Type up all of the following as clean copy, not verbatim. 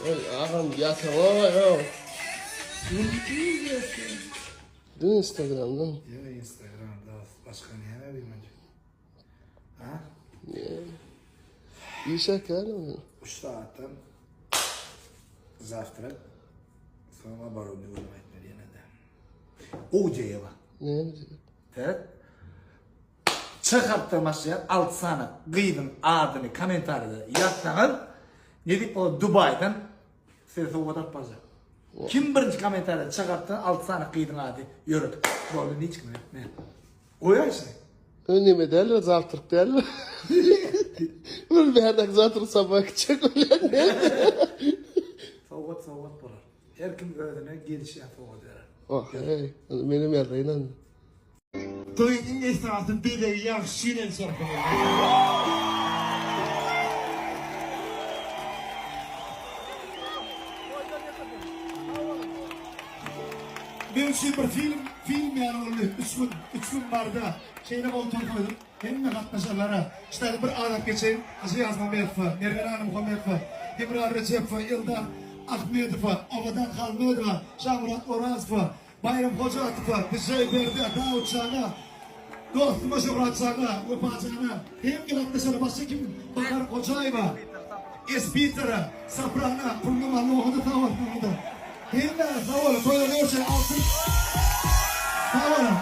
Ağam yatağa ya. Dün Instagram'dan. Ya Instagram'da başka ne yapayım önce? Ha? İyi şaka mı? 3 saatten zavtrak sonra baronu görmek yine de. Ucaya bak. Ne yapacak? Evet. Çıkarttırmasıya alt sana gıydın adını komentarda yazsanız ne deyip o Dubai'den size o kadar fazla. Kim birinci komentarda çıkarttı alt sana gıydın adı yürüdü. Bu arada ne çıkmıyor? Ne? O ya işte. Önüme derler, zartırk derler. Bir bardak zartırk sabah çek öyle ne? Soğuk bulur. Her kim ödüne gelişi soğuk der. Oh hey, benim yerleğine. Toyun esnasında bir de yaxşıyla sarkıyor. Ben şu bir film yani oldu. Üç gün vardı. Şeyle oldu koydum. Hem de katlaşanlara. İşte bir adet geçeyim. Aşı yazma meyfe. Nerven Hanım komefe. Demir Recep'e. Yıldan Ahmet'e. Avadan Kalmed'e. Şamrat Oraz'e. Bayram Hocaat'e. Bir şey verdi. Davut Çağ'a. Dostuma Şuhrat Çağ'a. Vefacağına. Hem de katlaşanlara başka kim? Bakar Hoca'yla. Espiter'a. Saprana. Purnuma Nuh'u da tavardı. Hem de tavarı. Koyla doğru altın. Tavarı.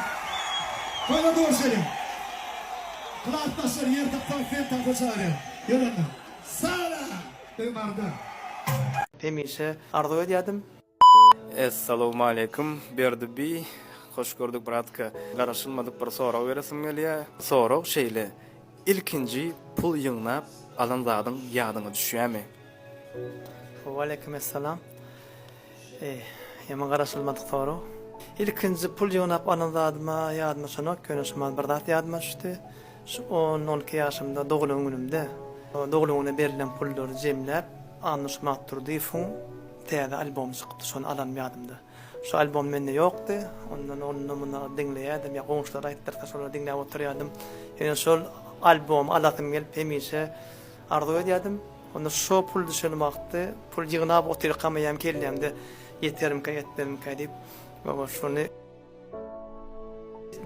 Koyla doğru Kılaatlaşır yerde farklı koçarı. Yürüdüm. Sağla. Ömer'den. Hemişe arzu ediyordum. Assalamu alaikum. Berdi hoş gördük bratka. Garaşılmadık bir soru veresim geliyor. Soru şeyle. İlkinci pul yığınap alan zadın yadına düşüyor mu? Ve aleyküm esselam. Hemen garaşılmadık soru. İlkinci pul yığınap alan zadıma yadıma şunok gönüşmez bir zat yadıma düştü. Şu 10-12 yaşımda doğulun günümde doğuluna berilen pulları cemlep anlaşmak turdu fun teyada albom çıktı son alan yadımda. Şu albom mende yoktu. Ondan onu dinleyedim ya komşular ayttılar sonra dinleyip oturuyordum. Yani şu albom alatım gelip hemişe arzu ediyordum. Onda şu pul düşünmekti. Pul yığınap oturkamayam kellemde yeterim ki deyip ve şunu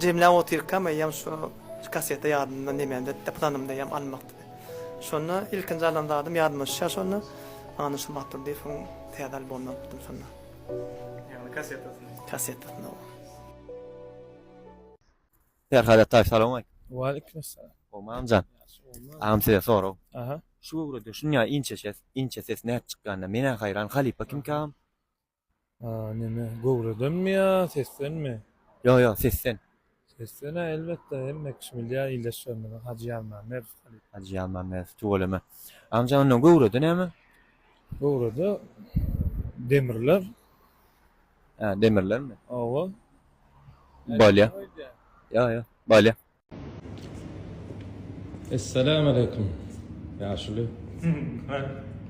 cemlep oturkamayam şu kasete yardımdan demeyemde planımda yam almaktı. Sonra ilkinci alandadım yardımcı sonra anlaşılmaktır diye fon teyada albomdan tuttum sonra. Yani kasetini. Serhalet selamun aleyküm. Ve aleykümselam. Omamcan. Ağam size soru. Aha. Şu burada şunya inçe ses ne çıkkanda mene hayran halipa kim kam? Neme gowradan mı ya sesten mi? Yo sessen. Sesten elbette emmek şimdiya iyileşiyorum. Hacı Alman Merf. Hacı Yalman mes tuğulama. Amcan onu gowradan ama? Gowrada demirler. Ha demirler mi? Ava. Balya. Ya balya. Esselamu aleyküm. Yaşlı.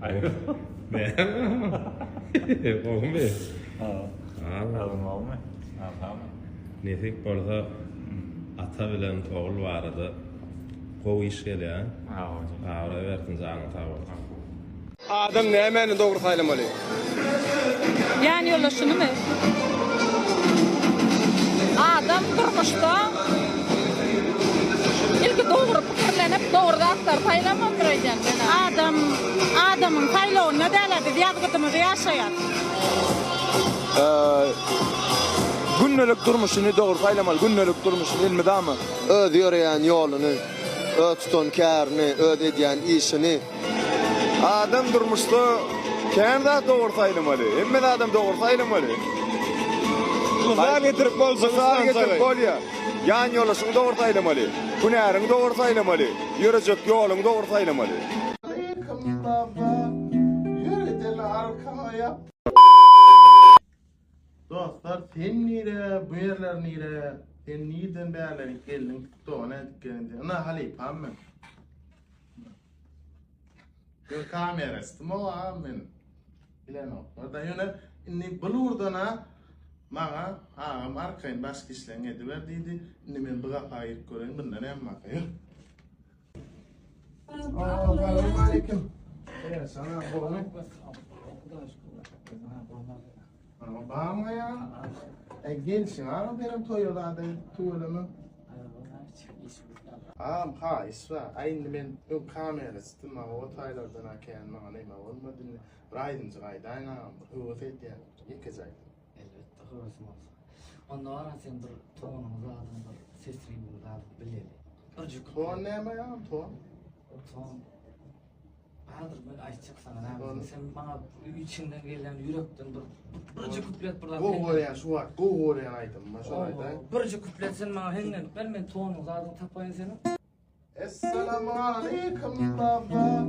Hayır. Ne? Oğlum be. Tamam. Nefik bolsa ata bilen oğul vardı. Kow iş geliyor. Oraya verdin canı tabi. Adam ne hemen doğru saylamalı. Yani yolla şunu mu? Adam durmuşta ilk doğru fikirlenip doğru da atlar paylamam burayken. Adamın paylağı ne derlerdi? Diyadgıtımı yaşayan. Günlük durmuşunu doğru saylamalı. Günlük durmuşunu ilmida mı? Öz yürüyen yolunu, öz tutan kârını, öz ediyen işini. Adam durmuşta kendi doğru saylamalı. Emme adam doğru saylamalı. Sağa getirip bolsa sağa getirip bol ya. Yan yolasını doğru saylamalı. Pınarını doğru saylamalı. Yürüyecek yolunu doğru saylamalı. Dostlar sen nire, bu yerler nire, sen niden beylerlik geldin, doğuna dikkeninde. Ana halipam mı? Gör kamerası mı o amin? Bilen o. Orada yine inni bulurdana mağa ağam arkayın başka işlerin ediver deydi. Inni men bığa ayırt göreyim bundan hem makayı. Assalamu aleyküm. Sana bu ne? Ama bağımla ya. Gelsin ağam benim toylarda tuğlamı. Ağam ha isva. Aynı ben o kamerası tutma o taylardan aken bana neyme olmadı. Raydın zaydı aynı ağam. O fet ya. Yıkacak. Elbette hırsım olsa. Onda var sen bir toğunumuzu aldın, bir sesliğimizi aldın, bileli. Bir cük. Toğun neyme ya toğun? Toğun. Bahadır böyle ayçık sana. Sen bana içinden gelen yürekten bir cük kuplet buradan. Gogoyan şu var. Gogoyan aydım. Bir cük kuplet sen bana hengen. Ben toğunumuzu aldın tapayın senin. Esselamu aleyküm baba.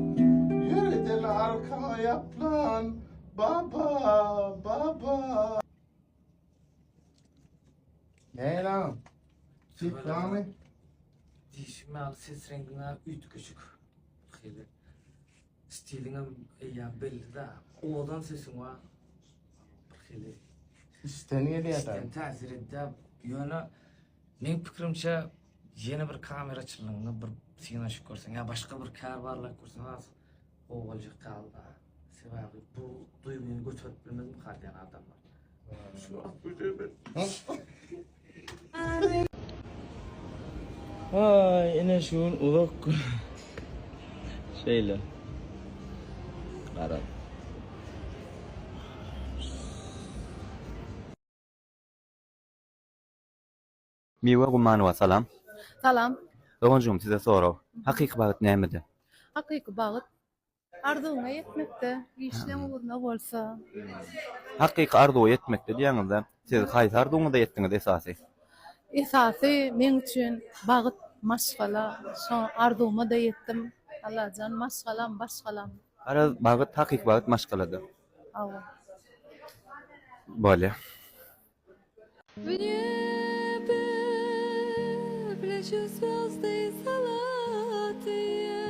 Yürüdün arkama yaplan. Baba. Ne lan? Çık lan mı? Dişime al ses rengine üt küçük. Xeyli. Stiline ya belli da. Oğlan sesin var. Xeyli. İsteniyor diye adam. İsten tasir edip yönü men fikrimçe yeni bir kamera açılığını bir sinaş görsen ya başka bir kar varlar görsen az o olacak kaldı. Sebebi bu duyguyu götürüp bilmezim kalyan adamlar. Şu Ay ene şun uzak şeyle. Qarab. Miwa Gumanova salam. Salam. Doğuncum size soraw. Hakyky bagyt nämedi? Hakyky bagyt arzuňa ýetmekde, işleň uluna bolsa. Hakyky arzuw ýetmekde diýeňizde siz haýsy arzuwňyza ýetdiňiz esasy? Esasy men üçin bagyt maşgala, şo arzuwma da ýetdim. Allahan maşgalam, başgalam. Ara bagyt hakyky bagyt maşgalady. Awa. Bolýa. В небе плещут звезды золотые,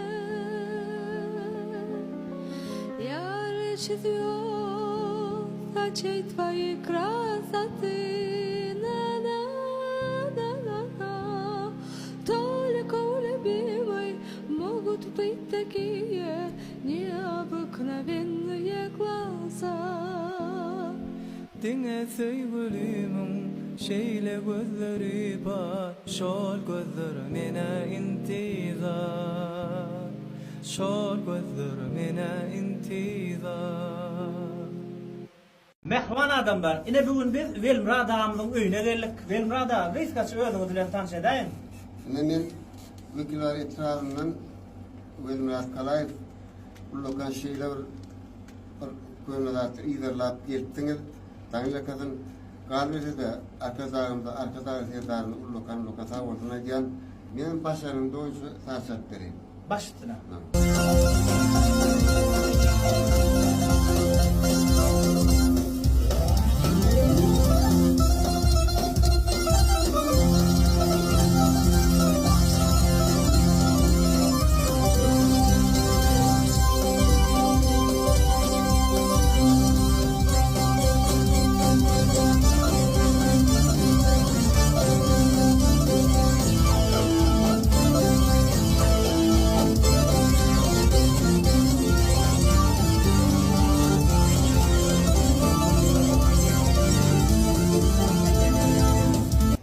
ярче звезд очей твоей красоты. На-на-на-на-на. Только у любимой могут быть такие необыкновенные глаза. Dine söýgülümün şeýle gözleri bar, şol gözler mene intizar, şol gözler mene intizar. Mehman adamlar, ine bugün biz Velmurad ağamyzyň öýüne geldik. Velmurad ağa, gysgaça özüňiz bilen tanış edeýin. Men wekiller etrafından Velmurat Kalayev ullakan şeyler bir konularda ilerlap geldiňiz. Taňla kazan galbede de arkadaşlarımda yerlerini ullakan lokasa bolsun diýen men başarym doýuşy saçak bereyim. Başytyna.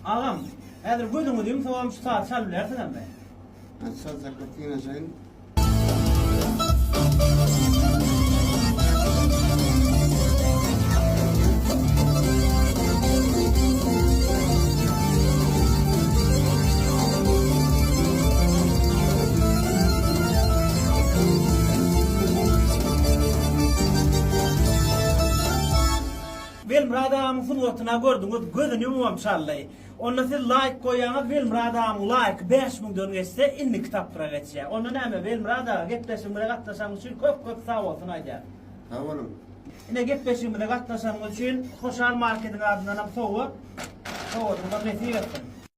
Ağam, häzir gözüňi diýim, sowam şu saat çalyp bilersiňmi? Ben saçak berýän saýyn Velmurad ağamyň sunuwatyna gördüňiz, gözüni ýumam çallay. Onda siz like koýaňyz, Velmurad ağam like 5000-den geçse inni kitaplara geçýär. Onda näme Velmurad ağa gepleşmede gatnaşaňyz üçin köp sag bolsun aýdýar. Sağ olun. Ine gepleşmede gatnaşaňyz üçin Hoşal marketiň adyndan hem sowa. Sowa da mesih etsin.